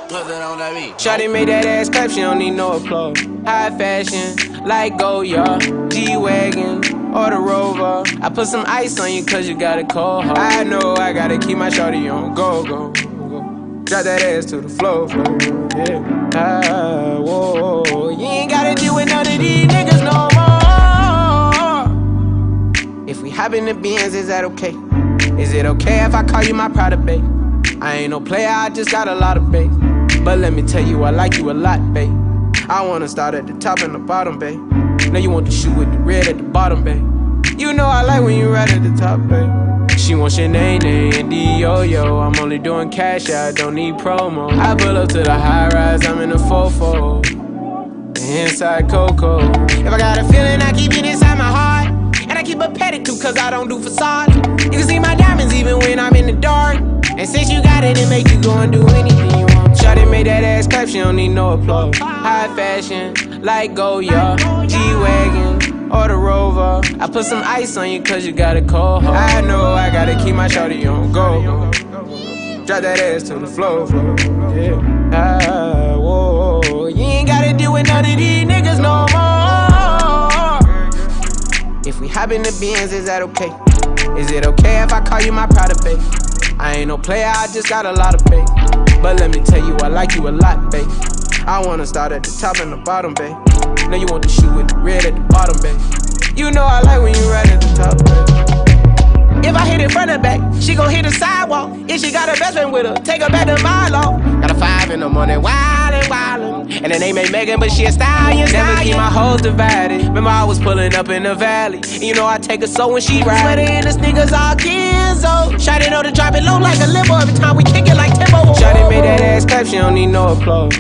What's that on that beat? Shawty made that ass clap, she don't need no applause. High fashion, like Goya, G-Wagon, or the Rover. I put some ice on you cause you got a cold heart. I know I gotta keep my shawty on go. Drop that ass to the floor, yeah. Whoa. You ain't gotta deal with none of these niggas no more. If we hop in the Benz, is that okay? Is it okay if I call you my pride, babe? I ain't no player, I just got a lot of babe. But let me tell you, I like you a lot, babe. I wanna start at the top and the bottom, babe. Now you want the shoe with the red at the bottom, babe. You know I like when you right at the top, babe. She wants your name and D-O-Yo. I'm only doing cash, I don't need promo. I pull up to the high rise, I'm in the fofo. Inside Coco. If I got a feeling, I keep it inside my heart. And I keep a pedicure cause I don't do facade. You can see my diamonds even when I'm in the dark. And since you got it, it make you go and do anything you want. Shawty made that ass clap, she don't need no applause. High fashion, like Goya, G-Wagon, or the Rover. I put some ice on you cause you got a cold heart. I know I gotta keep my shawty on go. Drop that ass to the floor, yeah. Whoa. You ain't gotta deal with none of these niggas no more. If we hop in the Benz, is that okay? Is it okay if I call you my pride, babe? I ain't no player, I just got a lot of babe. But let me tell you, I like you a lot, babe. I wanna start at the top and the bottom, babe. Now you want the shoe with the red at the bottom, babe. You know I like when you right at the top, babe. If I hit it front and back, she gon' hit the sidewalk. If she got her best friend with her, take her back to Milo. Got a 5 in the morning, wildin'. And the name ain't Megan, but she a stallion. Never keep my hoes divided. Remember I was pulling up in the valley. And you know I take her so when she ride. Sweater and the sneakers all Kenzo. Shawty know to drop it low like a limbo. Every time we kick it like Timbo. Shawty made that ass clap, she don't need no applause.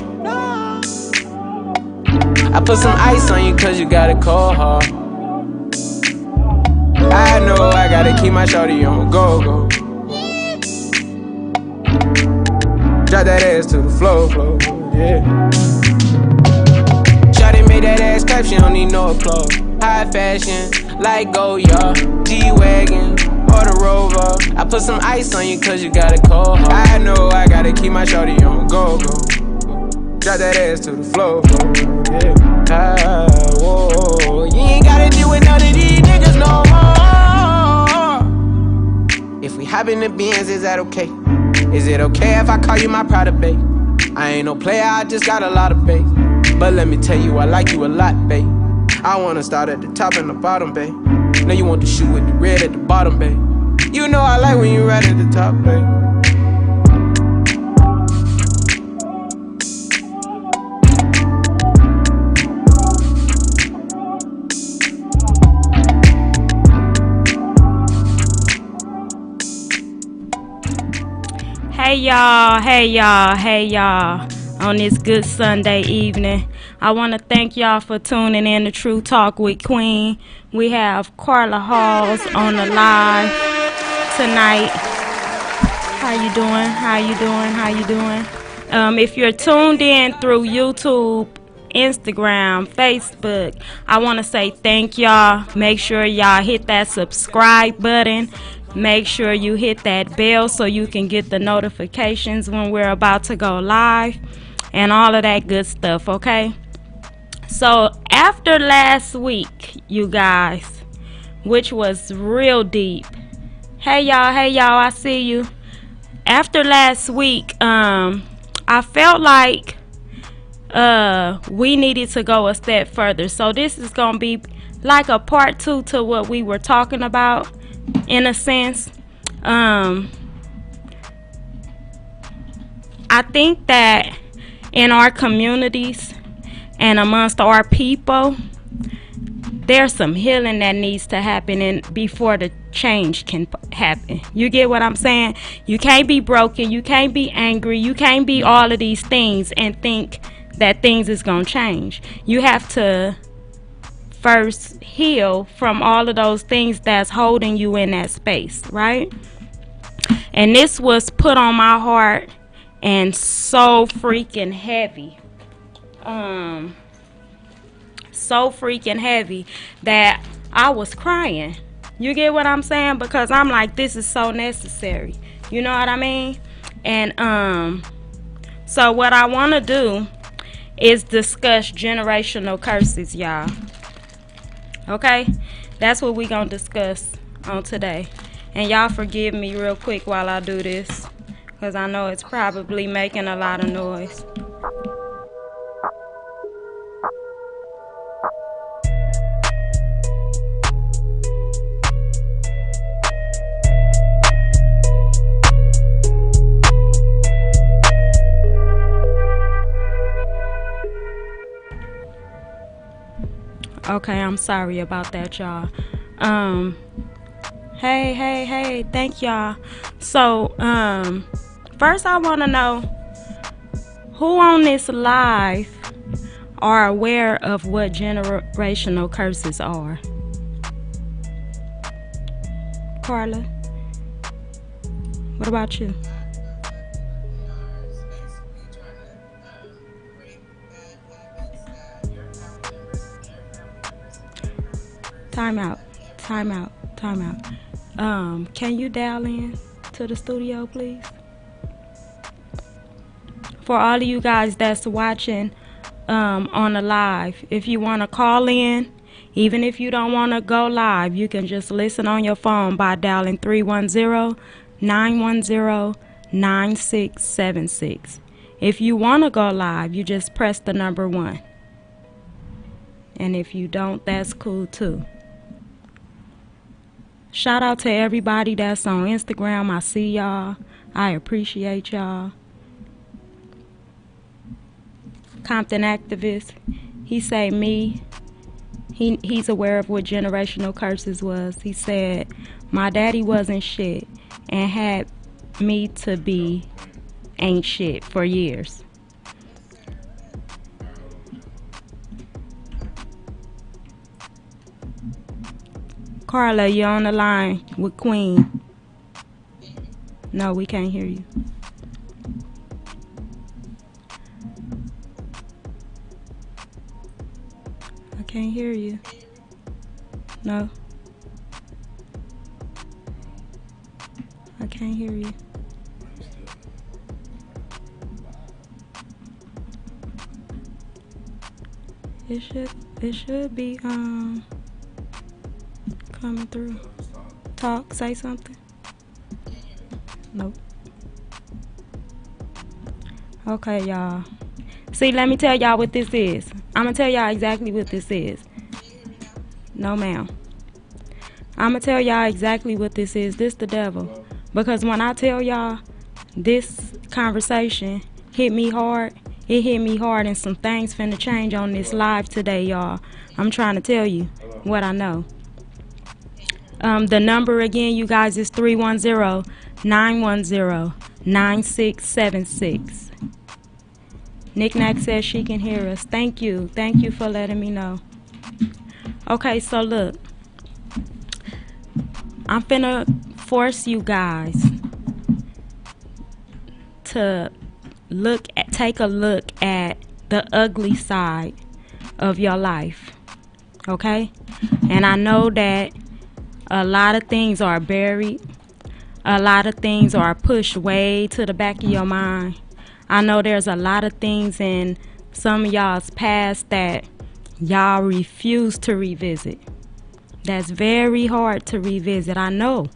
I put some ice on you cause you got a cold heart. I know I gotta keep my shawty on go. Drop that ass to the floor, yeah. Shawty made that ass clap, she don't need no applause. High fashion, like Goya, G-Wagon, or the Rover. I put some ice on you cause you got a cold heart. I know I gotta keep my shawty on go. Drop that ass to the floor, yeah. Whoa. You ain't gotta deal with none of these niggas no more. If we hop in the Benz, is that okay? Is it okay if I call you my pride, babe? I ain't no player, I just got a lot of babe. But let me tell you, I like you a lot, babe. I wanna start at the top and the bottom, babe. Now you want the shoe with the red at the bottom, babe. You know I like when you right at the top, babe. Hey y'all, on this good Sunday evening. I want to thank y'all for tuning in to True Talk with Queen. We have Carla Halls on the live tonight. How you doing? If you're tuned in through YouTube, Instagram, Facebook, I want to say thank y'all. Make sure y'all hit that subscribe button. Make sure you hit that bell so you can get the notifications when we're about to go live and all of that good stuff, okay? So after last week, you guys, which was real deep. Hey y'all, I see you. After last week, I felt like we needed to go a step further. So this is going to be like a part 2 to what we were talking about. In a sense, I think that in our communities and amongst our people, there's some healing that needs to happen before the change can happen. You get what I'm saying? You can't be broken, you can't be angry, you can't be all of these things and think that things is gonna change. You have to first heal from all of those things that's holding you in that space, right? And this was put on my heart and so freaking heavy. So freaking heavy that I was crying. You get what I'm saying? Because I'm like, this is so necessary. You know what I mean? And So what I want to do is discuss generational curses, y'all. Okay? That's what we going to discuss on today. And y'all forgive me real quick while I do this, because I know it's probably making a lot of noise. Okay, I'm sorry about that, y'all. Hey, thank y'all. So, first I want to know who on this live are aware of what generational curses are. Carla, what about you? Time out. Can you dial in to the studio, please? For all of you guys that's watching on the live, if you want to call in, even if you don't want to go live, you can just listen on your phone by dialing 310-910-9676. If you want to go live, you just press the number 1. And if you don't, that's cool too. Shout out to everybody that's on Instagram. I see y'all. I appreciate y'all. Compton activist, he say me. He's aware of what generational curses was. He said, my daddy wasn't shit and had me to be ain't shit for years. Carla, you're on the line with Queen. No, we can't hear you. I can't hear you. No. I can't hear you. It should be coming through. Talk, say something. Nope. Okay, y'all. See, let me tell y'all what this is. I'm gonna tell y'all exactly what this is. No, ma'am. I'm gonna tell y'all exactly what this is. This the devil. Because when I tell y'all this conversation hit me hard, it hit me hard, and some things finna change on this live today, y'all. I'm trying to tell you what I know. The number again, you guys, is 310-910-9676. Knick-Knack says she can hear us. Thank you for letting me know. Okay, so look, I'm finna force you guys to take a look at the ugly side of your life, okay? And I know that a lot of things are buried. A lot of things are pushed way to the back of your mind. I know there's a lot of things in some of y'all's past that y'all refuse to revisit. That's very hard to revisit. I know.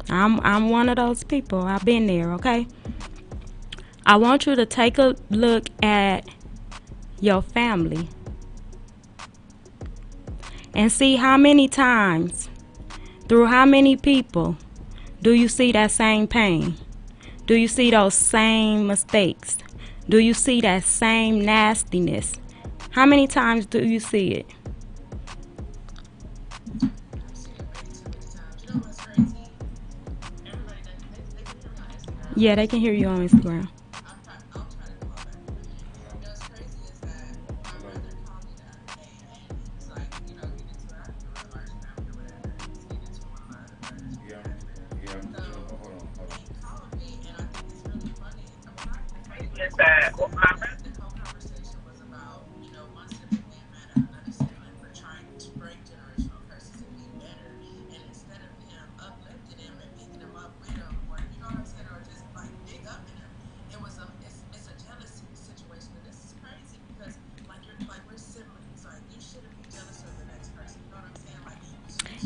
I'm one of those people. I've been there, okay? I want you to take a look at your family and see how many times, through how many people, do you see that same pain? Do you see those same mistakes? Do you see that same nastiness? How many times do you see it? Yeah, they can hear you on Instagram.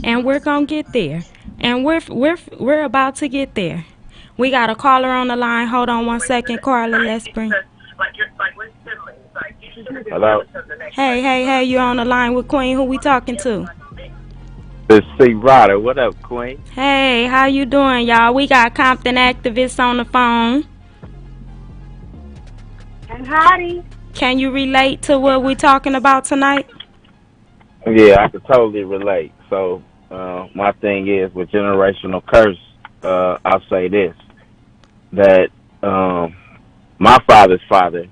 and we're gonna get there. And we're about to get there. We got a caller on the line. Hold on one second, Carla. Let's bring. Hello, Hey, hey, hey! You on the line with Queen? Who we talking to? this C. Ryder. What up, Queen? Hey, how you doing, y'all? We got Compton activists on the phone. And Hottie. Can you relate to what we talking about tonight? Yeah, I can totally relate. So, my thing is with generational curse. I'll say this: that my father's father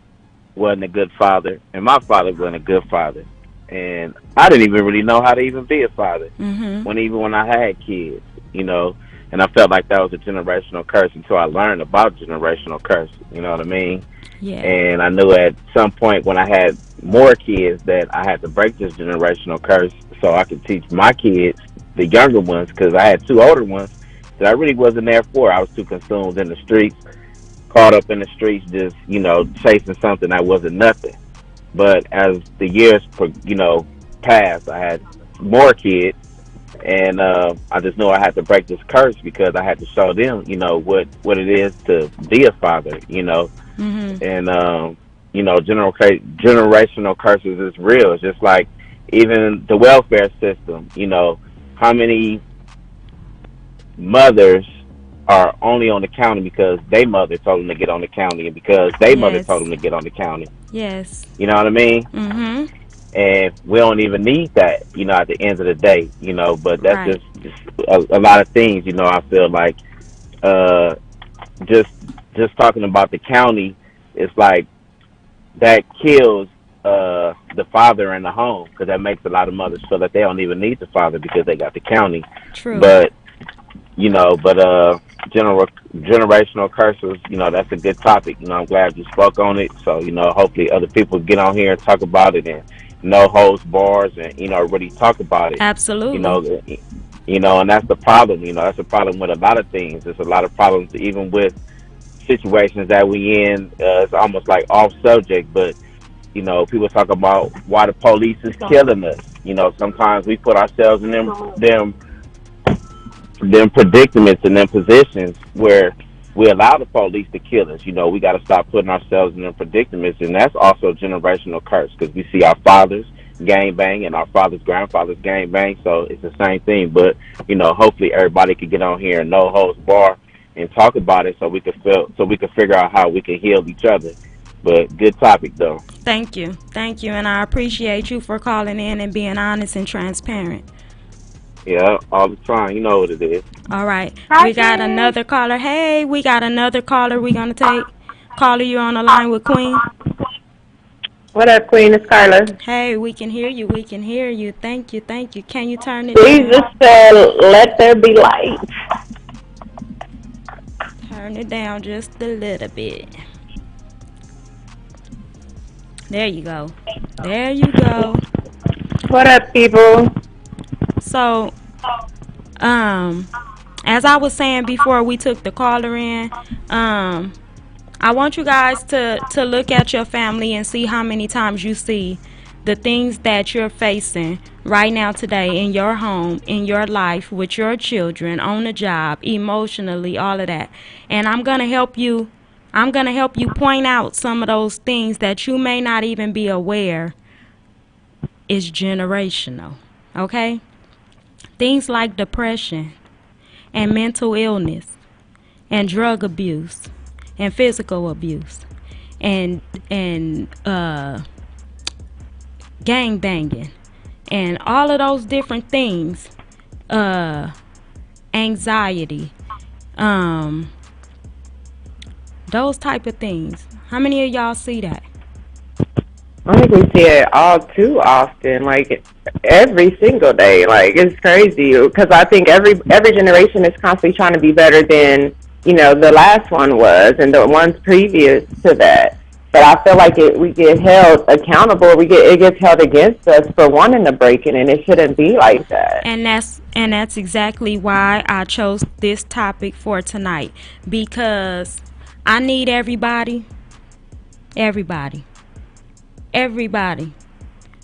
wasn't a good father, and my father wasn't a good father, and I didn't even really know how to even be a father. Mhm. Even when I had kids, and I felt like that was a generational curse until I learned about generational curse. You know what I mean? Yeah. And I knew at some point when I had more kids that I had to break this generational curse so I could teach my kids, the younger ones, because I had two older ones that I really wasn't there for. I was too consumed in the streets, caught up in the streets, just chasing something that wasn't nothing. But as the years, passed, I had more kids, and I just knew I had to break this curse because I had to show them, what it is to be a father, Mhm. and generational curses is real. It's just like even the welfare system. How many mothers are only on the county because their mother told them to get on the county, and because their mother told Yes. them to get on the county. Yes. You know what I mean? Mhm. And we don't even need that, at the end of the day, but that's Right. just a lot of things, I feel like, uh, just, just talking about the county, it's like that kills, the father in the home because that makes a lot of mothers feel that they don't even need the father because they got the county. True. But, general, generational curses, that's a good topic. I'm glad you spoke on it. So, hopefully other people get on here and talk about it and no holds bars and, really talk about it. You Absolutely. know, and that's the problem. That's the problem with a lot of things. There's a lot of problems even with situations that we in. It's almost like off subject, but people talk about why the police is killing us. Sometimes we put ourselves in them predicaments and them positions where we allow the police to kill us. We got to stop putting ourselves in them predicaments, and that's also generational curse because we see our fathers gang bang and our fathers' grandfathers gang bang. So it's the same thing. But hopefully everybody could get on here and no holds bar and talk about it so we can figure out how we can heal each other. But good topic though. Thank you. Thank you. And I appreciate you for calling in and being honest and transparent. Yeah, all the time. You know what it is. All right. Hi, We got Queen. another caller. Hey, we got another caller we're going to take. Caller, you on the line with Queen? What up, Queen? It's Carla. Hey, we can hear you. We can hear you. Thank you. Thank you. Can you turn it Jesus down? said, let there be light. Turn it down just a little bit. There you go. There you go. What up, people? So, as I was saying before we took the caller in, I want you guys to look at your family and see how many times you see the things that you're facing right now today in your home, in your life, with your children, on the job, emotionally, all of that. And I'm going to help you point out some of those things that you may not even be aware is generational. Okay? Things like depression and mental illness and drug abuse and physical abuse and gang banging and all of those different things, anxiety, those type of things. How many of y'all see that? I think we see it all too often, like every single day. Like it's crazy because I think every generation is constantly trying to be better than the last one was and the ones previous to that. But I feel like we get held accountable. It gets held against us for wanting to break it, and it shouldn't be like that. And that's exactly why I chose this topic for tonight, because I need everybody,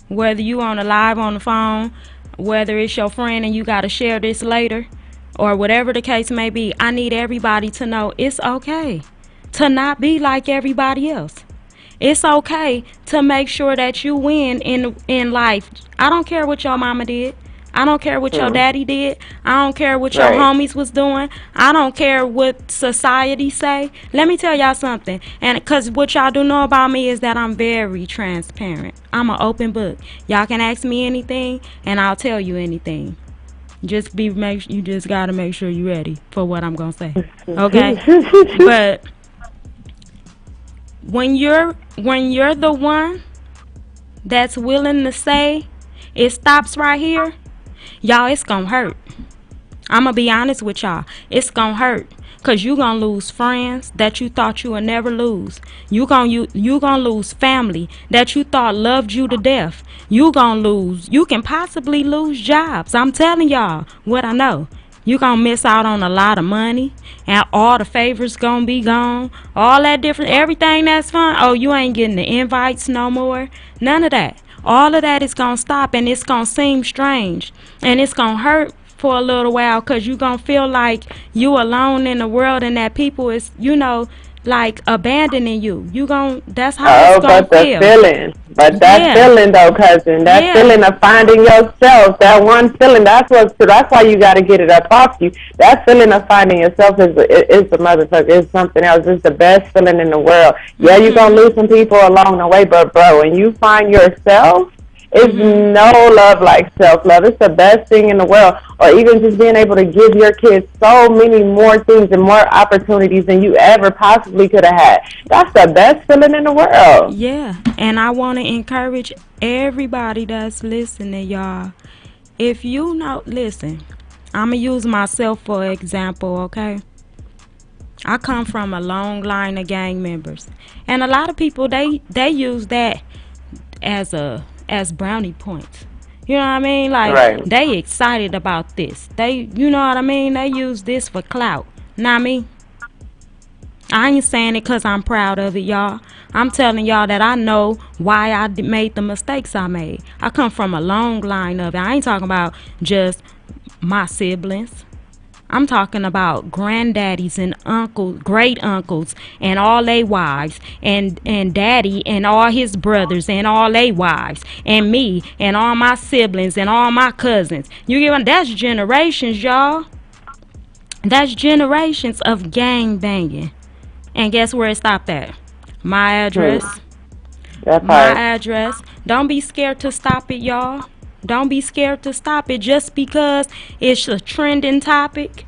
whether you on the live on the phone whether it's your friend and you got to share this later, or whatever the case may be, I need everybody to know it's okay to not be like everybody else. It's okay to make sure that you win in life. I don't care what your mama did. I don't care what your daddy did. I don't care what your homies was doing. I don't care what society say. Let me tell y'all something. And because what y'all do know about me is that I'm very transparent. I'm an open book. Y'all can ask me anything, and I'll tell you anything. You just gotta make sure you're ready for what I'm gonna say. Okay? But when you're the one that's willing to say it stops right here, y'all, it's gonna hurt. I'm gonna be honest with y'all. It's gonna hurt. Cause you gonna lose friends that you thought you would never lose. You gonna lose family that you thought loved you to death. You can possibly lose jobs. I'm telling y'all what I know. You gonna miss out on a lot of money, and all the favors gonna be gone. All that different, everything that's fun. Oh, you ain't getting the invites no more. None of that. All of that is gonna stop, and it's gonna seem strange, and it's gonna hurt for a little while, because you're going to feel like you alone in the world, and that people is, like abandoning you. That's how it's going to feel. That feeling though, cousin, that feeling of finding yourself, that one feeling, that's why you got to get it up off you. That feeling of finding yourself is the motherfucker, is something else. It's the best feeling in the world. Yeah, you're going to lose some people along the way, but bro, when you find yourself, it's no love like self-love. It's the best thing in the world. Or even just being able to give your kids so many more things and more opportunities than you ever possibly could have had. That's the best feeling in the world. Yeah, and I want to encourage everybody that's listening, y'all. If you know, listen, I'm going to use myself for example, okay? I come from a long line of gang members. And a lot of people, they use that as brownie points. You know what I mean? Like, they excited about this. You know what I mean? They use this for clout. Not me. I ain't saying it because I'm proud of it, y'all. I'm telling y'all that I know why I made the mistakes I made. I come from a long line of it. I ain't talking about just my siblings. I'm talking about granddaddies and uncles, great uncles, and all they wives, and daddy and all his brothers and all they wives, and me and all my siblings and all my cousins. You get what? That's generations, y'all. That's generations of gang banging. And guess where it stopped at? My address. My address. Don't be scared to stop it, y'all. Don't be scared to stop it just because it's a trending topic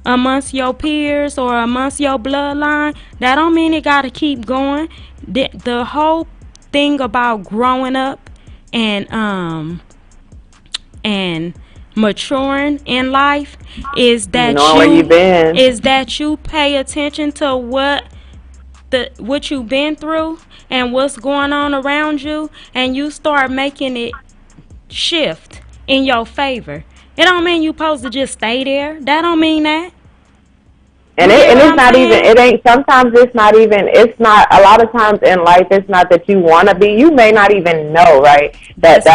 amongst your peers or amongst your bloodline. That don't mean it got to keep going. The whole thing about growing up and maturing in life is that you pay attention to what you've been through and what's going on around you, and you start making it shift in your favor. It don't mean you supposed to just stay there. That don't mean that. And it's not even, it ain't, sometimes it's not even, it's not, a lot of times in life, it's not that you want to be, you may not even know, right, that's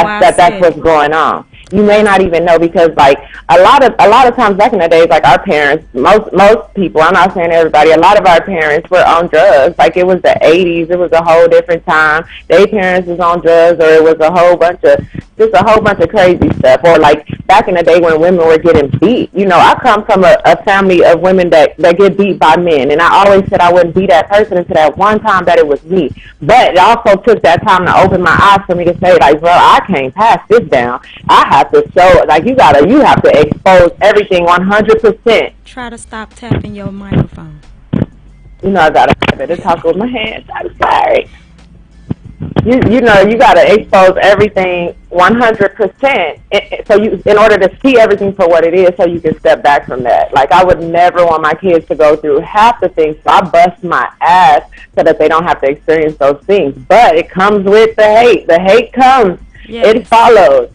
what's going on. You may not even know, because like a lot of times back in the days, like our parents, most people, I'm not saying everybody, a lot of our parents were on drugs. Like it was the 80s, it was a whole different time. Their parents was on drugs, or it was a whole bunch of crazy stuff. Or like back in the day when women were getting beat. You know, I come from a family of women that get beat by men, and I always said I wouldn't be that person until that one time that it was me. But it also took that time to open my eyes for me to say, like, bro, I can't pass this down. I have to show, like, you have to expose everything 100%. Try to stop tapping your microphone. You know, I better talk with my hands. I'm sorry. You know, you gotta expose everything 100%, so in order to see everything for what it is, so you can step back from that. Like, I would never want my kids to go through half the things, so I bust my ass so that they don't have to experience those things. But it comes with the hate. The hate comes. Yes. It follows.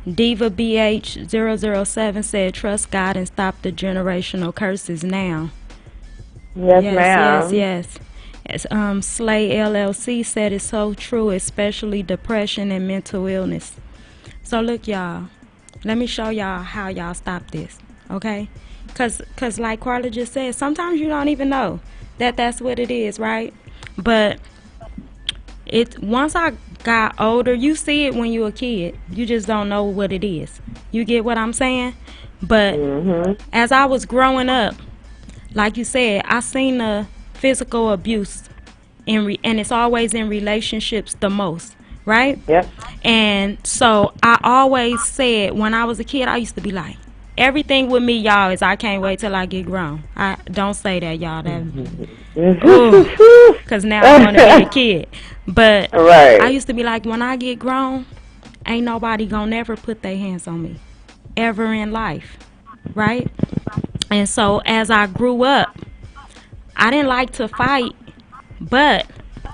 Diva BH007 said, "Trust God and stop the generational curses now." Yes, ma'am. Yes. Slay LLC said, "It's so true, especially depression and mental illness." So look, y'all. Let me show y'all how y'all stop this, okay? Cause like Carla just said, sometimes you don't even know that that's what it is, right? But once I got older, you see it when you're a kid. You just don't know what it is. You get what I'm saying? But as I was growing up, like you said, I seen the physical abuse, and it's always in relationships the most, right? Yep. And so I always said, when I was a kid, I used to be like, everything with me, y'all, is I can't wait till I get grown. I don't say that, y'all. Because now I want to be a kid. But right. I used to be like, when I get grown, ain't nobody gonna never put their hands on me ever in life, right? And so as I grew up, I didn't like to fight, but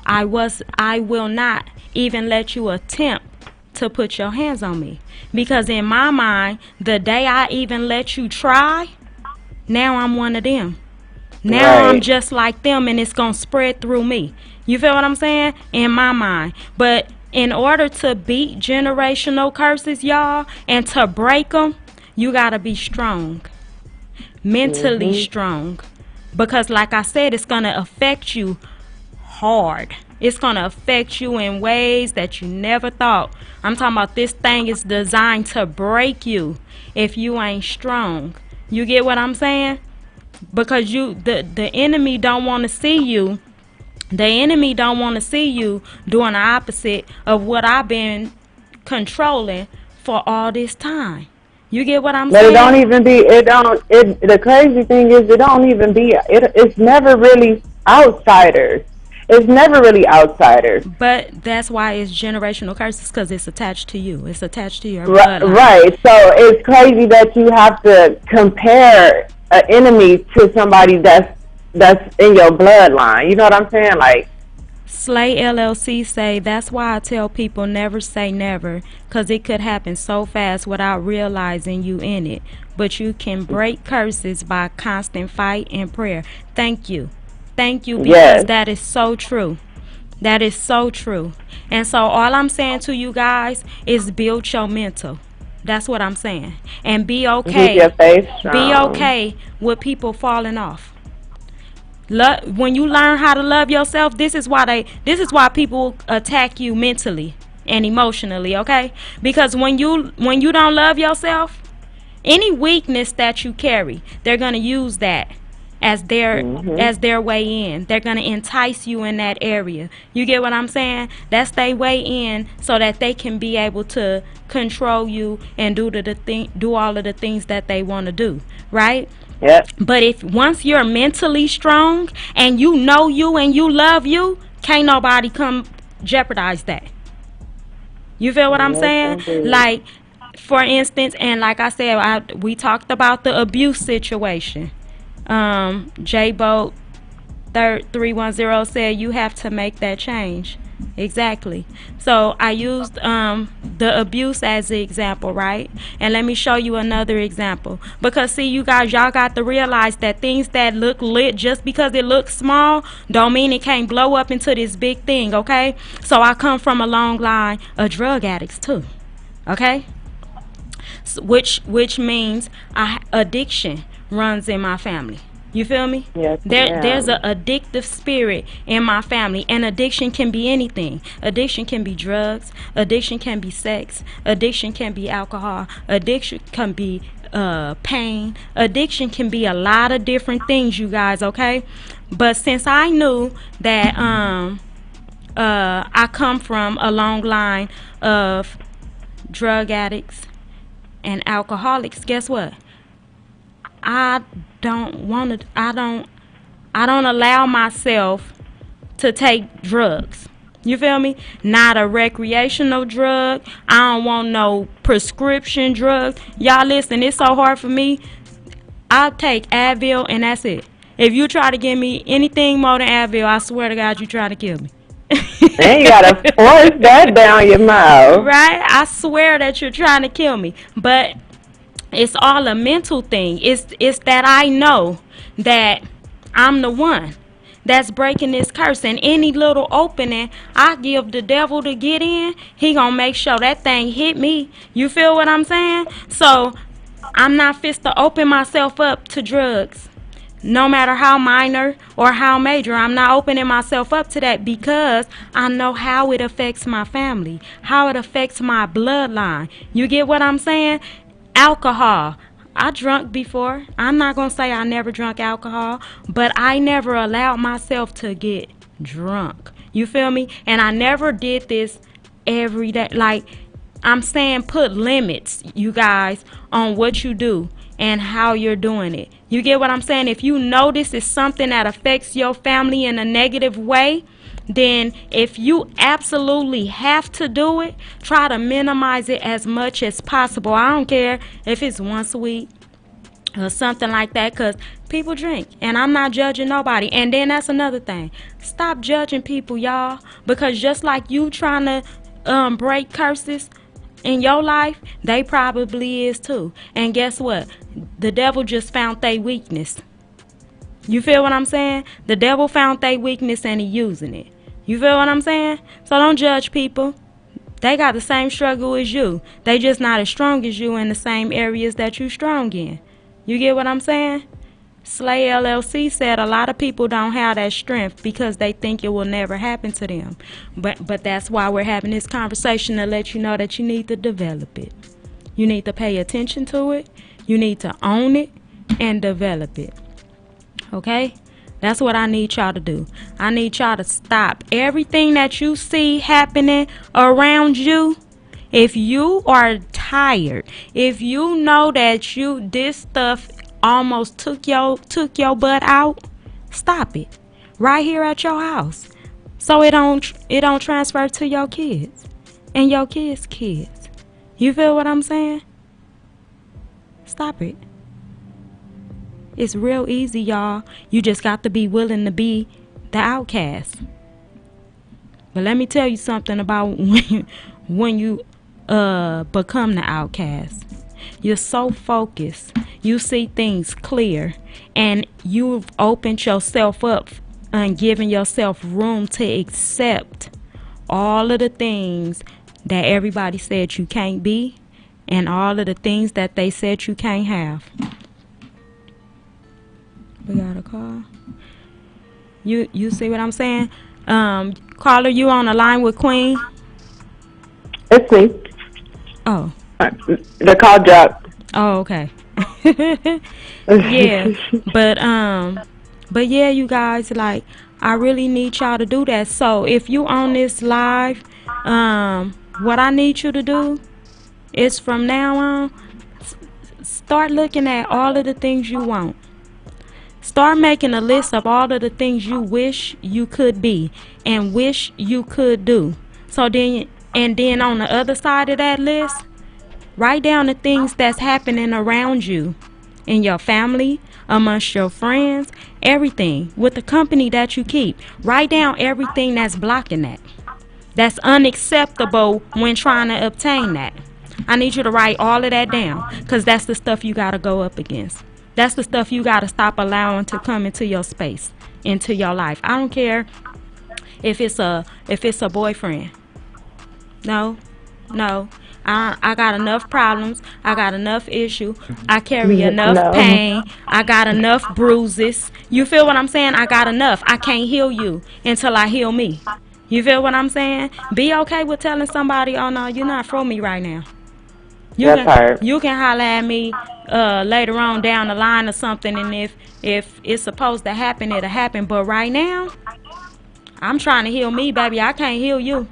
I will not even let you attempt to put your hands on me, because in my mind, the day I even let you try, now I'm one of them. Now I'm just like them, and it's gonna spread through me. You feel what I'm saying? In my mind. But in order to beat generational curses, y'all, and to break them, you gotta be strong, mentally strong, because like I said, it's gonna affect you hard. It's going to affect you in ways that you never thought. I'm talking about, this thing is designed to break you if you ain't strong. You get what I'm saying? Because the enemy don't want to see you. The enemy don't want to see you doing the opposite of what I've been controlling for all this time. You get what I'm saying? But it don't even be, the crazy thing is, it's never really outsiders. It's never really outsiders. But that's why it's generational curses, because it's attached to you. It's attached to your bloodline. Right. So it's crazy that you have to compare an enemy to somebody that's in your bloodline. You know what I'm saying? Like, Slay LLC say, that's why I tell people never say never, because it could happen so fast without realizing you in it. But you can break curses by constant fight and prayer. Thank you. Thank you, because that is so true. That is so true. And so all I'm saying to you guys is build your mental. That's what I'm saying. And be okay. Keep your faith strong. Be okay with people falling off. When you learn how to love yourself, this is why people attack you mentally and emotionally, okay? Because when you don't love yourself, any weakness that you carry, they're going to use that as their way in. They're going to entice you in that area. You get what I'm saying? That's their way in, so that they can be able to control you and do all of the things that they want to do, right? Yep. But if once you're mentally strong and you know you and you love you, can't nobody come jeopardize that. You feel what I'm saying? Like, for instance, and like I said, we talked about the abuse situation. J-Boat 310 said you have to make that change. Exactly. So I used the abuse as the example, right? And let me show you another example. Because see, you guys, y'all got to realize that things that look lit, just because it looks small, don't mean it can't blow up into this big thing, okay? So I come from a long line of drug addicts too, okay? So, which means addiction runs in my family. You feel me? Yes. There's an addictive spirit in my family, and addiction can be anything. Addiction can be drugs. Addiction can be sex. Addiction can be alcohol. Addiction can be pain. Addiction can be a lot of different things, you guys, okay? But since I knew that I come from a long line of drug addicts and alcoholics, guess what? I don't allow myself to take drugs. You feel me? Not a recreational drug. I don't want no prescription drugs. Y'all listen, it's so hard for me. I take Advil and that's it. If you try to give me anything more than Advil, I swear to God, you trying to kill me. And you gotta force that down your mouth. Right? I swear that you're trying to kill me. But it's all a mental thing. It's that I know that I'm the one. that's breaking this curse. And any little opening I give the devil to get in, he gonna make sure that thing hit me. You feel what I'm saying? So I'm not fit to open myself up to drugs. No matter how minor or how major, I'm not opening myself up to that because I know how it affects my family, how it affects my bloodline. You get what I'm saying? Alcohol. I drunk before. I'm not going to say I never drunk alcohol, but I never allowed myself to get drunk. You feel me? And I never did this every day. Like, I'm saying put limits, you guys, on what you do and how you're doing it. You get what I'm saying? If you know this is something that affects your family in a negative way, then if you absolutely have to do it, try to minimize it as much as possible. I don't care if it's once a week or something like that, because people drink and I'm not judging nobody. And then that's another thing. Stop judging people, y'all, because just like you trying to break curses in your life, they probably is too. And guess what? The devil just found their weakness. You feel what I'm saying? The devil found their weakness and he using it. You feel what I'm saying? So don't judge people. They got the same struggle as you. They just not as strong as you in the same areas that you strong in. You get what I'm saying? Slay LLC said a lot of people don't have that strength because they think it will never happen to them. But that's why we're having this conversation, to let you know that you need to develop it. You need to pay attention to it. You need to own it and develop it. Okay? That's what I need y'all to do. I need y'all to stop everything that you see happening around you. If you are tired, if you know that this stuff almost took your butt out, stop it right here at your house, so it don't transfer to your kids and your kids' kids. You feel what I'm saying? Stop it. It's real easy, y'all. You just got to be willing to be the outcast. But let me tell you something about when you become the outcast. You're so focused. You see things clear. And you've opened yourself up and given yourself room to accept all of the things that everybody said you can't be, and all of the things that they said you can't have. We got a call. You see what I'm saying? Caller, you on the line with Queen? It's me. Oh. The call dropped. Oh, okay. Yeah. But yeah, you guys, like, I really need y'all to do that. So if you on this live, what I need you to do is, from now on, start looking at all of the things you want. Start making a list of all of the things you wish you could be and wish you could do. So then on the other side of that list, write down the things that's happening around you, in your family, amongst your friends, everything, with the company that you keep. Write down everything that's blocking that, that's unacceptable when trying to obtain that. I need you to write all of that down, because that's the stuff you got to go up against. That's the stuff you got to stop allowing to come into your space, into your life. I don't care if it's a boyfriend. No. I got enough problems. I got enough issue. I carry enough pain. I got enough bruises. You feel what I'm saying? I got enough. I can't heal you until I heal me. You feel what I'm saying? Be okay with telling somebody, oh no, you're not for me right now. You can holler at me later on down the line or something, and if it's supposed to happen, it'll happen. But right now, I'm trying to heal me, baby. I can't heal you.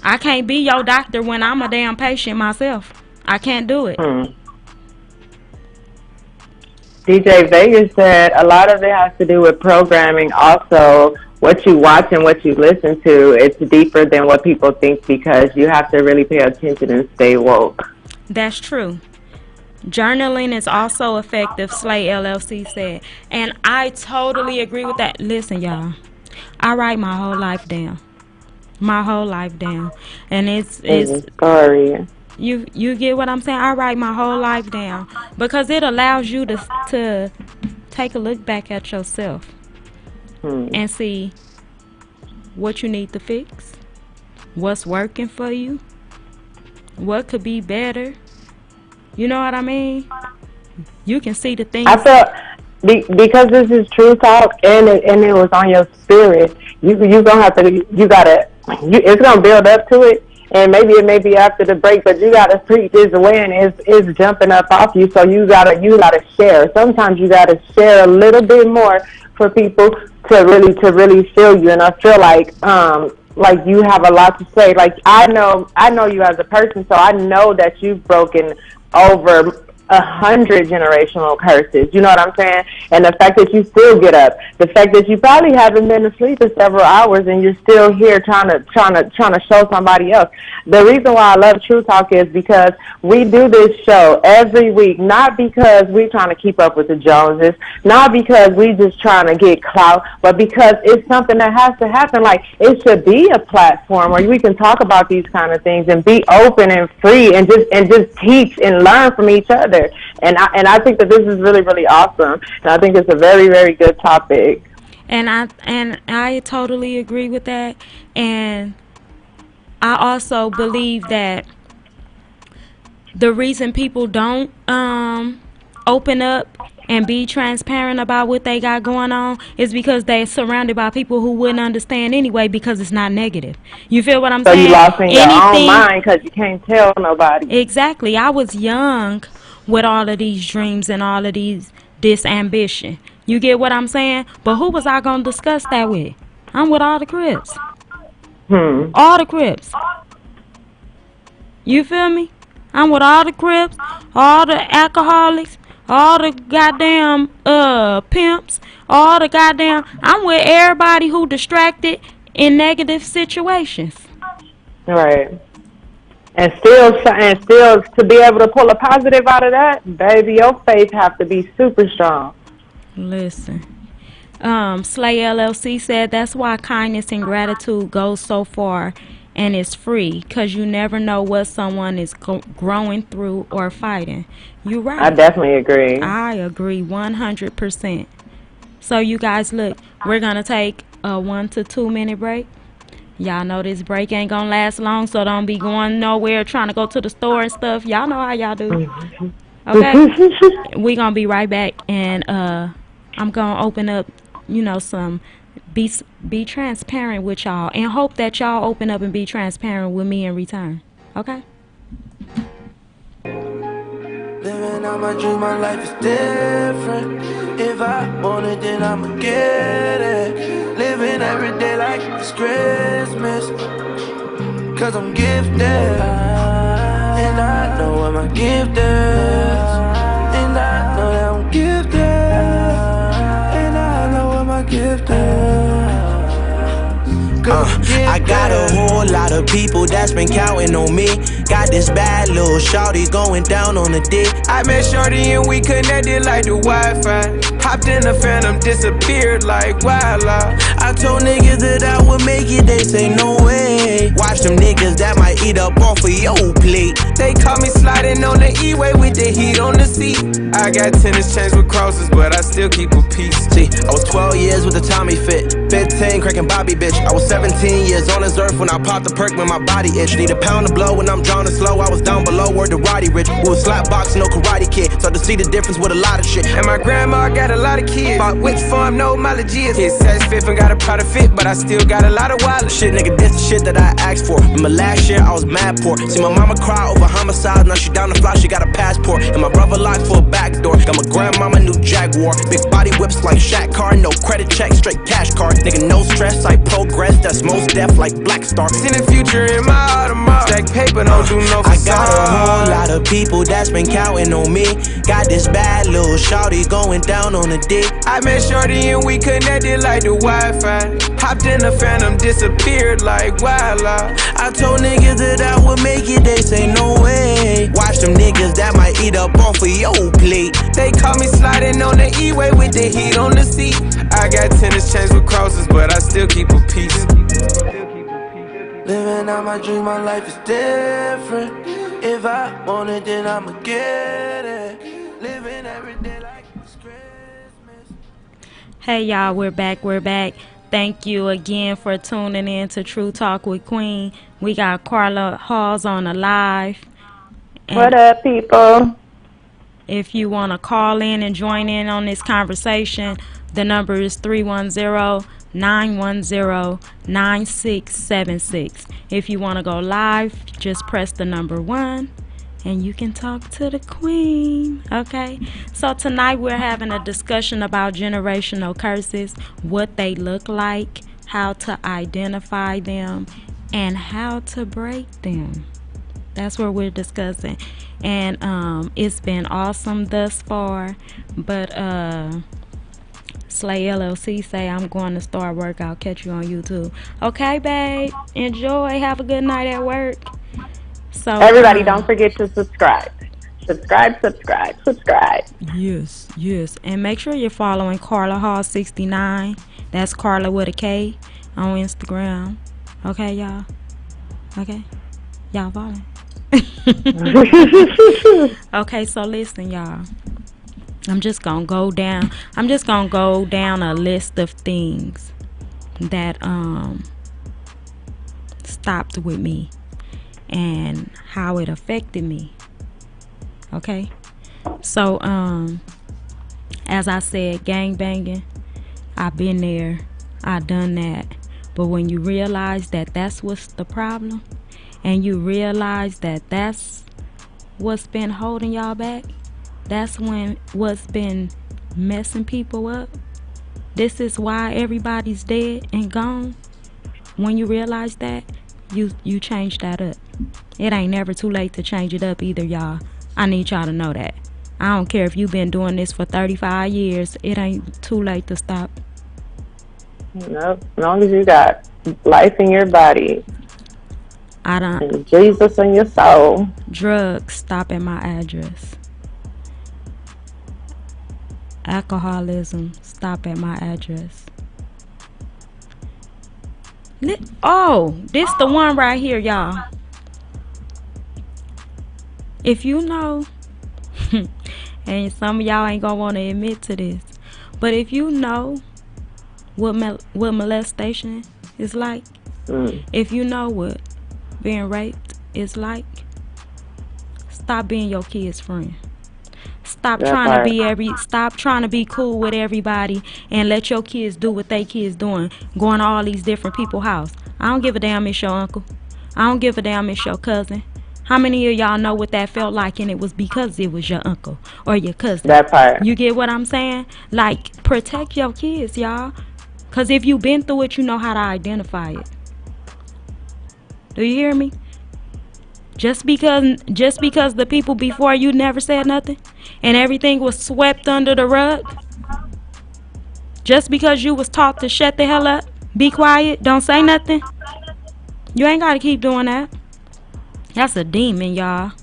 I can't be your doctor when I'm a damn patient myself. I can't do it. DJ Vegas said a lot of it has to do with programming. Also, what you watch and what you listen to, it's deeper than what people think, because you have to really pay attention and stay woke. That's true. Journaling is also effective, Slay LLC said. And I totally agree with that. Listen, y'all, I write my whole life down. And it's sorry. You get what I'm saying? I write my whole life down because it allows you to take a look back at yourself and see what you need to fix, what's working for you, what could be better. You know what I mean? You can see the things. I feel because this is true talk and it was on your spirit. You gonna have to. It's gonna build up to it. And maybe it may be after the break, but you gotta treat this when it's jumping up off you. So you gotta share. Sometimes you gotta share a little bit more for people to really feel you. And I feel like you have a lot to say. Like I know you as a person, so I know that you've broken over 100 generational curses. You know what I'm saying? And the fact that you still get up, the fact that you probably haven't been asleep in several hours and you're still here trying to show somebody else. The reason why I love True Talk is because we do this show every week, not because we're trying to keep up with the Joneses, not because we just trying to get clout, but because it's something that has to happen. Like it should be a platform where we can talk about these kind of things and be open and free and just teach and learn from each other. And I think that this is really, really awesome. And I think it's a very, very good topic. And I totally agree with that. And I also believe that the reason people don't open up and be transparent about what they got going on is because they're surrounded by people who wouldn't understand anyway, because it's not negative. You feel what I'm saying? So you lost in your own mind because you can't tell nobody. Exactly. I was young with all of these dreams and all of this ambition. You get what I'm saying? But who was I going to discuss that with? I'm with all the Crips. All the Crips. You feel me? I'm with all the Crips, all the alcoholics, all the goddamn pimps, all the goddamn... I'm with everybody who distracted in negative situations. Right. And still to be able to pull a positive out of that, baby, your faith have to be super strong. Listen, Slay LLC said that's why kindness and gratitude goes so far and it's free, because you never know what someone is growing through or fighting. You're right. I definitely agree. I agree 100%. So you guys, look, we're going to take a 1 to 2 minute break. Y'all know this break ain't gonna last long, so don't be going nowhere trying to go to the store and stuff. Y'all know how y'all do. Okay? We gonna be right back, and I'm gonna open up, some be transparent with y'all, and hope that y'all open up and be transparent with me in return. Okay? Living out my dream, my life is different. If I want it, then I'ma get it. Living every day like it's Christmas, 'cause I'm gifted, and I know what my gift is. And I know that I'm gifted, and I know what my gift is. I got a whole lot of people that's been counting on me. Got this bad little shawty going down on the dick. I met shorty and we connected like the Wi-Fi. Hopped in the Phantom, disappeared like wildlife. I told niggas that I would make it, they say no way. Watch them niggas that might eat up off of your plate. They caught me sliding on the E-way with the heat on the seat. I got tennis chains with crosses, but I still keep a piece. See, I was 12 years with the Tommy fit, 15 cracking Bobby bitch. I was 17 years on this earth when I popped the perk when my body itch. Need a pound of blow when I'm drowning slow. I was down below, word to Roddy Rich. We was slap boxing, no karate kid. So to see the difference with a lot of shit. And my grandma got a lot of kids. Bought which farm, no mileages. Hit says fifth and got a powder fit, but I still got a lot of wallet. Shit, nigga, this the shit that I asked for. Remember last year I was mad poor. See my mama cry over homicide. Now she down the block, she got a passport. And my brother locked for a back door. Got my grandmama new Jaguar. Big body whips like Shaq car. No credit check, straight cash card. Nigga, no stress, I progress. That's most deaf like Black Star. Seen the future in my Audemars. Stack paper, don't do no facade. I got a whole lot of people that's been counting on me. Got this bad little shawty going down on the dick. I met shorty and we connected like the Wi-Fi. Hopped in the Phantom, disappeared like wildlife. I told niggas that I would make it, they say no way. Watch them niggas that might eat up off of your plate. They caught me sliding on the E-way with the heat on the seat. I got tennis chains with crosses, but I still keep a piece. Living out my dream, my life is different. If I want it, then I'ma get it. Living every day like it's Christmas. Hey y'all, we're back. Thank you again for tuning in to True Talk with Queen. We got Carla Halls on the live. And what up, people? if you want to call in and join in on this conversation, the number is 310-910-9676. If you want to go live, just press the number 1 and you can talk to the queen. Okay, so tonight we're having a discussion about generational curses, what they look like, how to identify them, and how to break them. That's what we're discussing. And it's been awesome thus far, but Slay LLC say I'm going to start work. I'll catch you on YouTube. Okay, babe, enjoy, have a good night at work. So Everybody, don't forget to subscribe. Subscribe. Yes. And make sure you're following Carla Hall 69. That's Carla with a K on Instagram. Okay, y'all? Okay? Y'all follow? Okay, so listen, y'all. I'm just gonna go down a list of things that stopped with me and how it affected me. Okay, so as I said, gang banging, I've been there, I done that. But when you realize that that's what's the problem, and you realize that that's what's been holding y'all back, that's when what's been messing people up. This is why everybody's dead and gone. When you realize that, you change that up. It ain't never too late to change it up either, y'all. I need y'all to know that. I don't care if you've been doing this for 35 years. It ain't too late to stop. Nope. As long as you got life in your body. And Jesus in your soul. Drugs stop at my address. Alcoholism stop at my address. Oh, this the one right here, y'all. If you know, and some of y'all ain't gonna want to admit to this, but if you know what molestation is like, if you know what being raped is like, stop being your kid's friend. Stop trying to be cool with everybody and let your kids do what they kids doing, going to all these different people's house. I don't give a damn it's your uncle. I don't give a damn it's your cousin. How many of y'all know what that felt like, and it was because it was your uncle or your cousin? That part. You get what I'm saying? Like, protect your kids, y'all. Because if you've been through it, you know how to identify it. Do you hear me? Just because the people before you never said nothing and everything was swept under the rug, just because you was taught to shut the hell up, be quiet, don't say nothing, you ain't got to keep doing that. That's a demon, y'all.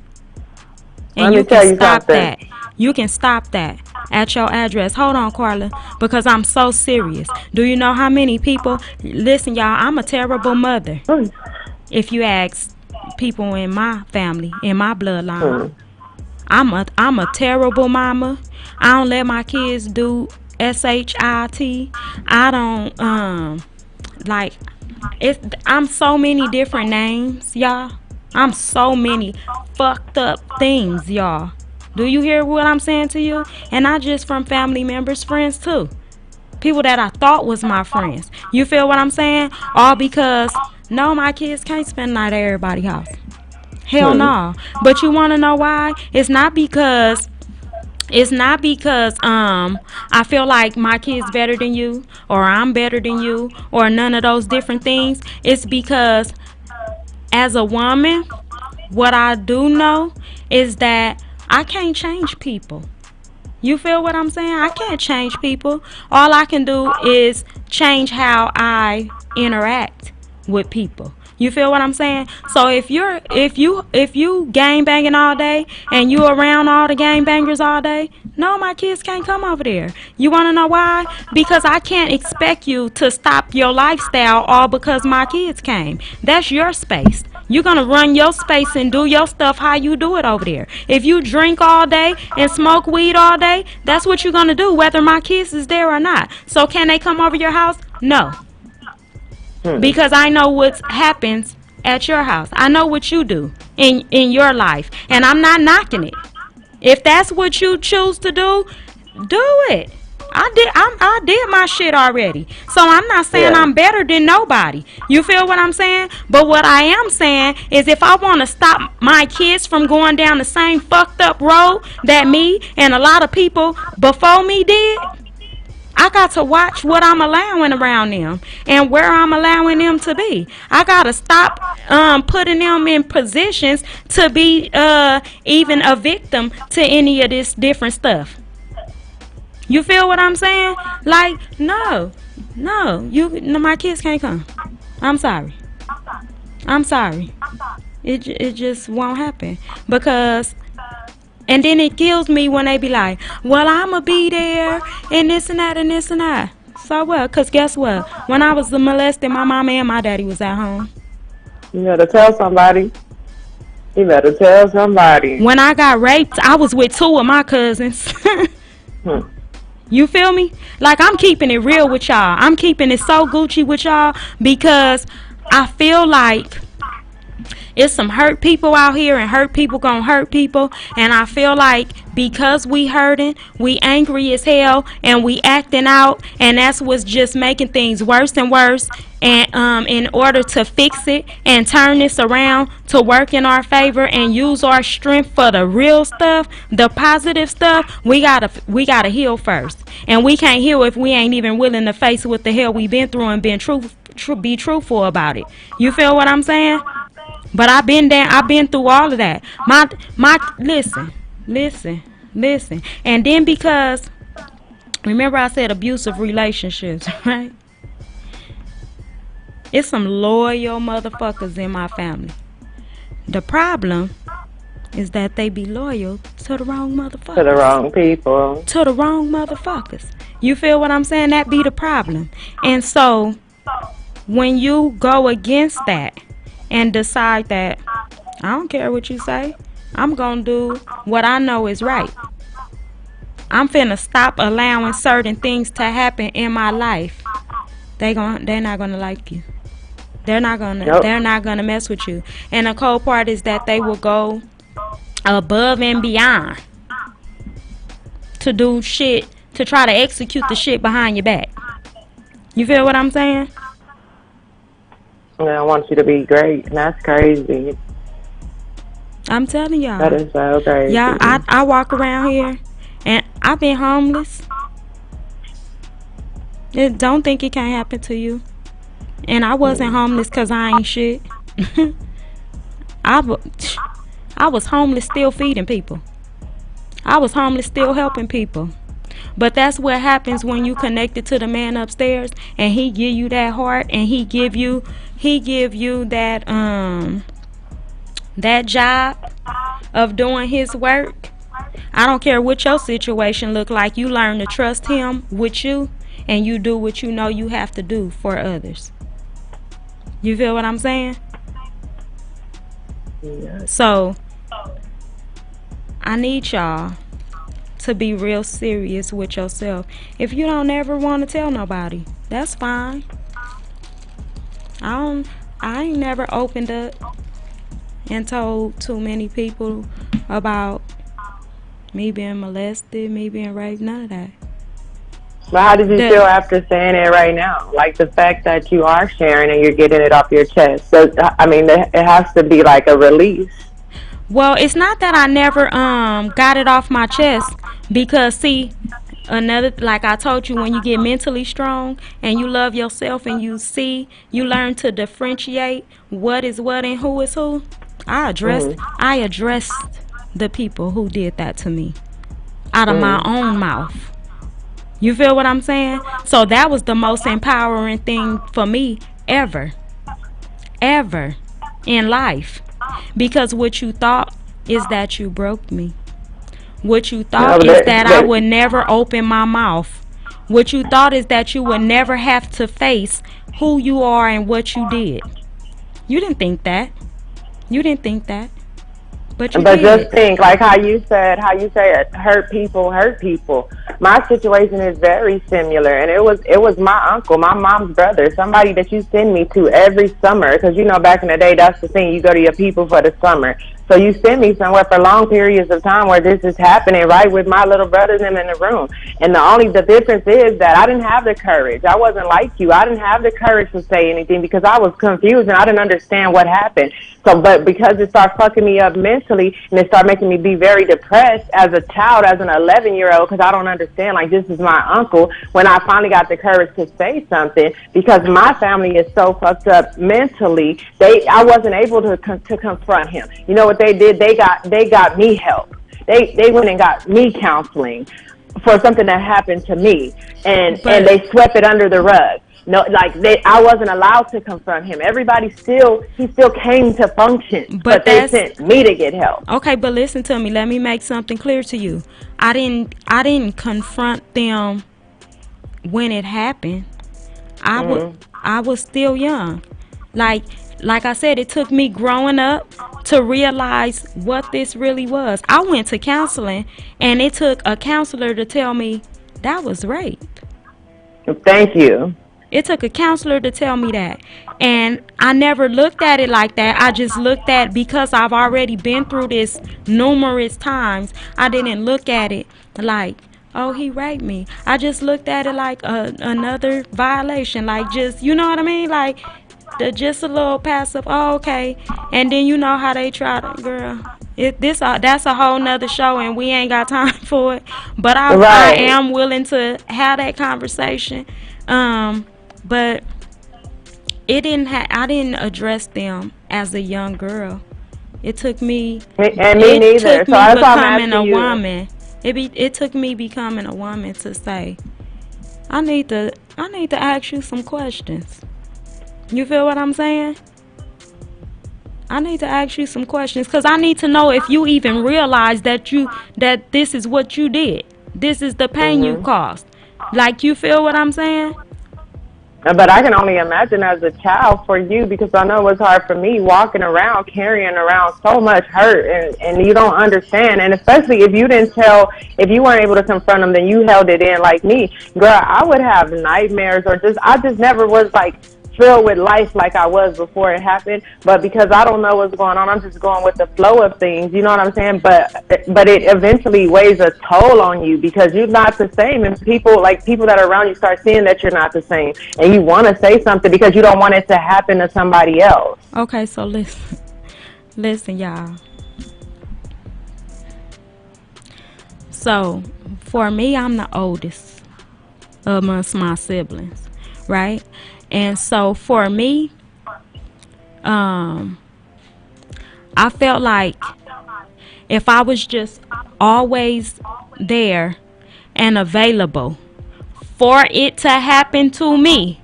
And you can stop that. You can stop that at your address. Hold on, Carla, because I'm so serious. Do you know how many people, listen, y'all, I'm a terrible mother. If you ask people in my family, in my bloodline, I'm a terrible mama. I don't let my kids do SHIT. I don't I'm so many different names, y'all. I'm so many fucked up things, y'all. Do you hear what I'm saying to you? And not just from family members, friends too. People that I thought was my friends. You feel what I'm saying? All because no, my kids can't spend the night at everybody's house. Hell no. But you want to know why? It's not because I feel like my kid's better than you, or I'm better than you, or none of those different things. It's because as a woman, what I do know is that I can't change people. You feel what I'm saying? I can't change people. All I can do is change how I interact with people. You feel what I'm saying? So if you gang banging all day and you around all the gang bangers all day, no, my kids can't come over there. You want to know why? Because I can't expect you to stop your lifestyle all because my kids came. That's your space. You're going to run your space and do your stuff how you do it over there. If you drink all day and smoke weed all day, that's what you're going to do, whether my kids is there or not. So can they come over your house? No. Because I know what happens at your house. I know what you do in your life. And I'm not knocking it. If that's what you choose to do it. I did my shit already. So I'm not saying I'm better than nobody. You feel what I'm saying? But what I am saying is if I want to stop my kids from going down the same fucked up road that me and a lot of people before me did, I got to watch what I'm allowing around them and where I'm allowing them to be. I got to stop putting them in positions to be even a victim to any of this different stuff. You feel what I'm saying? Like, no, my kids can't come. I'm sorry. It just won't happen because, and then it kills me when they be like, well, I'ma be there and this and that and this and that. So what? Cause guess what? When I was molested, my mama and my daddy was at home. You better tell somebody. When I got raped, I was with 2 of my cousins. You feel me? Like, I'm keeping it real with y'all. I'm keeping it so Gucci with y'all because I feel like it's some hurt people out here and hurt people gonna hurt people. And I feel like because we hurting, we angry as hell and we acting out, and that's what's just making things worse and worse. And in order to fix it and turn this around to work in our favor and use our strength for the real stuff, the positive stuff, we gotta heal first. And we can't heal if we ain't even willing to face what the hell we been through and be truthful about it. You feel what I'm saying? But I've been through all of that. Listen. And then because, remember I said abusive relationships, right? It's some loyal motherfuckers in my family. The problem is that they be loyal to the wrong motherfuckers. To the wrong people. To the wrong motherfuckers. You feel what I'm saying? That be the problem. And so, when you go against that and decide that, I don't care what you say, I'm gonna do what I know is right. I'm finna stop allowing certain things to happen in my life. They're not gonna like you. They're not gonna mess with you. And the cold part is that they will go above and beyond to do shit, to try to execute the shit behind your back. You feel what I'm saying? I want you to be great, and that's crazy. I'm telling y'all. That is so crazy. Yeah, I walk around here, and I've been homeless. Don't think it can't happen to you. And I wasn't homeless because I ain't shit. I was homeless still feeding people. I was homeless still helping people. But that's what happens when you connected to the man upstairs and he give you that heart and he give you that that job of doing his work. I don't care what your situation look like. You learn to trust him with you and you do what you know you have to do for others. You feel what I'm saying? Yeah. So I need y'all to be real serious with yourself. If you don't ever want to tell nobody, that's fine. I ain't never opened up and told too many people about me being molested, me being raped, none of that. But how did you feel after saying it right now? Like the fact that you are sharing and you're getting it off your chest. So, I mean, it has to be like a release. Well, it's not that I never got it off my chest because, see, like I told you, when you get mentally strong and you love yourself and you learn to differentiate what is what and who is who. I addressed the people who did that to me out of my own mouth. You feel what I'm saying? So that was the most empowering thing for me ever in life. Because what you thought is that you broke me. What you thought is that I would never open my mouth. What you thought is that you would never have to face who you are and what you did. You didn't think that. You didn't think that, but you But did. just think, like how you say hurt people hurt people. My situation is very similar, and it was my uncle, my mom's brother, somebody that you send me to every summer, because you know back in the day that's the thing, you go to your people for the summer. So you send me somewhere for long periods of time where this is happening right with my little brothers in the room. And the difference is that I didn't have the courage. I wasn't like you. I didn't have the courage to say anything because I was confused and I didn't understand what happened. So, but because it started fucking me up mentally and it started making me be very depressed as a child, as an 11-year-old, because I don't understand, like, this is my uncle, when I finally got the courage to say something, because my family is so fucked up mentally, I wasn't able to confront him. You know what they did? They got me help. They went and got me counseling for something that happened to me, and they swept it under the rug. No, like I wasn't allowed to confront him. He still came to function, but they sent me to get help. Okay, but listen to me. Let me make something clear to you. I didn't confront them when it happened. I was still young. Like I said, it took me growing up to realize what this really was. I went to counseling, and it took a counselor to tell me that was rape. Thank you. It took a counselor to tell me that. And I never looked at it like that. I just looked at, because I've already been through this numerous times, I didn't look at it like, oh, he raped me. I just looked at it like another violation. Like, just, you know what I mean? Like, just a little passive, oh, okay. And then you know how they try to, girl. That's a whole nother show, and we ain't got time for it. But I am willing to have that conversation. But I didn't address them as a young girl. It took me. And me neither. Took me so becoming a woman. It took me becoming a woman to say, I need to ask you some questions. You feel what I'm saying? I need to ask you some questions, because I need to know if you even realize that this is what you did. This is the pain you caused. Like, you feel what I'm saying? But I can only imagine as a child for you, because I know it's hard for me walking around, carrying around so much hurt, and you don't understand. And especially if you weren't able to confront them, then you held it in like me. Girl, I would have nightmares, or I just never was like filled with life like I was before it happened. But because I don't know what's going on, I'm just going with the flow of things. You know what I'm saying? But it eventually weighs a toll on you, because you're not the same, and people that are around you start seeing that you're not the same, and you want to say something because you don't want it to happen to somebody else. Okay, so listen, y'all. So for me, I'm the oldest amongst my siblings, right? And so for me, I felt like if I was just always there and available for it to happen to me,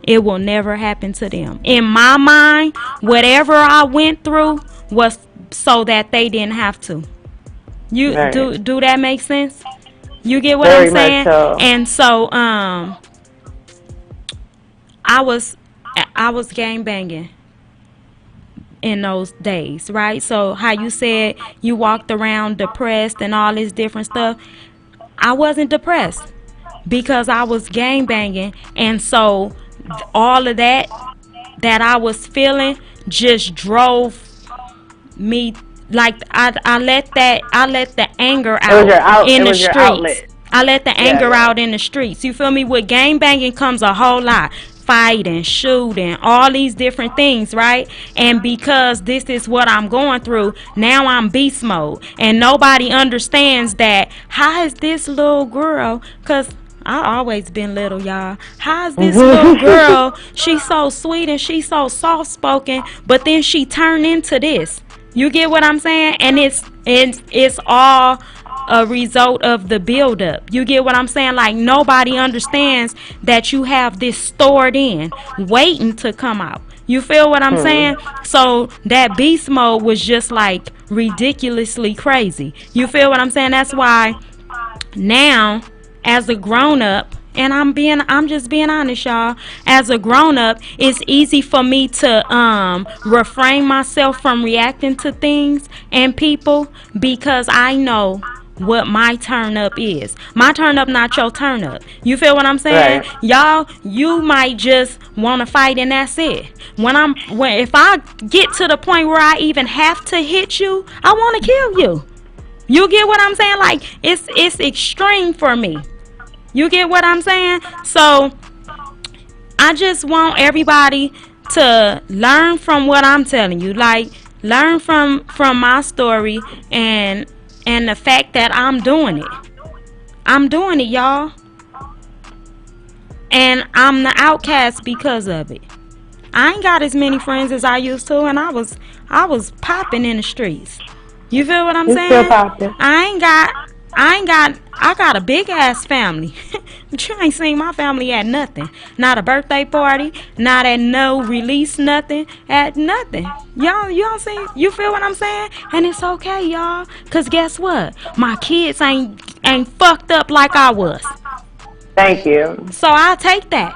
it will never happen to them. In my mind, whatever I went through was so that they didn't have to. Right. Do that make sense? You get what Very I'm saying? much so. And so I was gang banging in those days, right? So how you said you walked around depressed and all this different stuff, I wasn't depressed because I was gang banging, and so all of that I was feeling just drove me. Like I let the anger out in the streets. I let the anger out in the streets. You feel me? With gang banging comes a whole lot. Fighting, shooting, all these different things, right? And because this is what I'm going through, now I'm beast mode. And nobody understands that. How is this little girl, because I always been little, y'all. How is this little girl, she's so sweet and she's so soft-spoken, but then she turned into this. You get what I'm saying? And it's all a result of the buildup. You get what I'm saying? Like, nobody understands that you have this stored in, waiting to come out. You feel what I'm saying? So that beast mode was just like ridiculously crazy. You feel what I'm saying? That's why now, as a grown up, And I'm just being honest, y'all. As a grown up, it's easy for me to refrain myself from reacting to things and people because I know what my turn up is. My turn up, not your turn up. You feel what I'm saying? Right. Y'all, you might just want to fight and that's it. If I get to the point where I even have to hit you, I want to kill you. You get what I'm saying? Like, it's extreme for me. You get what I'm saying? So I just want everybody to learn from what I'm telling you. Like, learn from my story and the fact that I'm doing it. I'm doing it, y'all. And I'm the outcast because of it. I ain't got as many friends as I used to, and I was popping in the streets. You feel what I'm You saying? still popping. I got a big ass family. But you ain't seen my family at nothing. Not a birthday party, not at no release, nothing, at nothing. Y'all, you don't see, you feel what I'm saying? And it's okay, y'all. Cause guess what? My kids ain't fucked up like I was. Thank you. So I'll take that.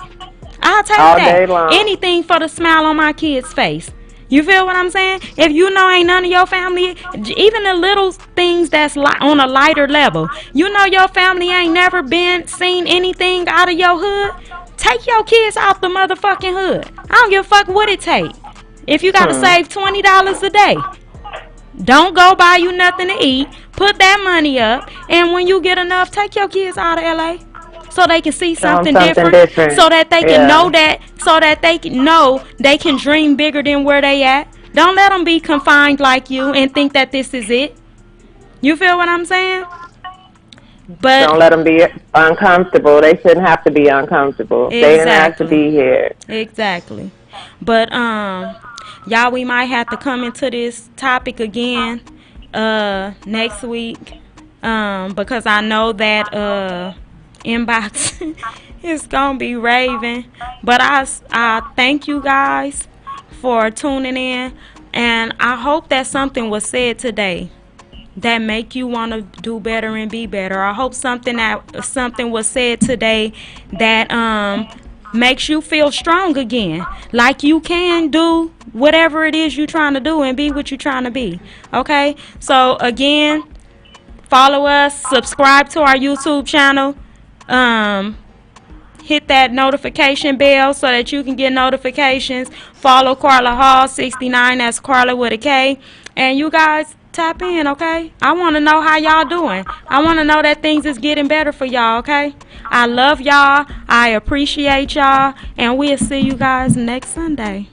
I'll take All that. day long. Anything for the smile on my kid's face. You feel what I'm saying? If you know ain't none of your family, even the little things that's on a lighter level, you know your family ain't never seen anything out of your hood, take your kids out the motherfucking hood. I don't give a fuck what it take. If you gotta save $20 a day, don't go buy you nothing to eat. Put that money up, and when you get enough, take your kids out of LA. So they can see something different. So that they can know so that they can know they can dream bigger than where they at. Don't let them be confined like you and think that this is it. You feel what I'm saying? But don't let them be uncomfortable. They shouldn't have to be uncomfortable. Exactly. They didn't have to be here. Exactly. But y'all, we might have to come into this topic again next week because I know that inbox is gonna be raving. But I thank you guys for tuning in, and I hope that something was said today that make you want to do better and be better. I hope something was said today that makes you feel strong again, like you can do whatever it is you're trying to do and be what you're trying to be. Okay, so again, follow us, subscribe to our YouTube channel, hit that notification bell so that you can get notifications. Follow Carla Hall 69, that's Carla with a K, and you guys tap in. Okay, I want to know how y'all doing. I want to know that things is getting better for y'all. Okay, I love y'all, I appreciate y'all, and we'll see you guys next Sunday.